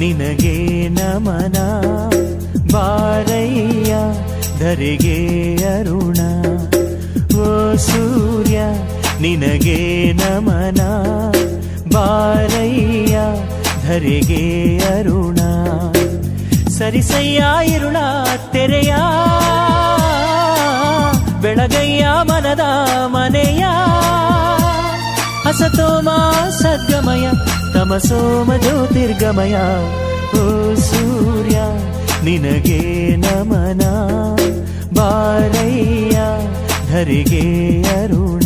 ನಿನಗೆ ನಮನ ಬಾರಯ್ಯ ಧರೆಗೆ ಅರುಣ ಓ ಸೂರ್ಯ ನಿನಗೆ ನಮನ ಬಾರಯ್ಯ ಧರೆಗೆ ಅರುಣ ಸರಿಸಯ್ಯ ಇರುಳ ತೆರೆಯ ಬೆಳಗಯ್ಯ ಮನದ ಮನೆಯ ಹಸತೋಮ ಸದ್ಗಮಯ ತಮಸೋಮ ಜ್ಯೋತಿರ್ಗಮಯ ಓ ಸೂರ್ಯ ನಿನಗೆ ನಮನ ಬಾರಯ್ಯ ಧರೆಗೆ ಅರುಣ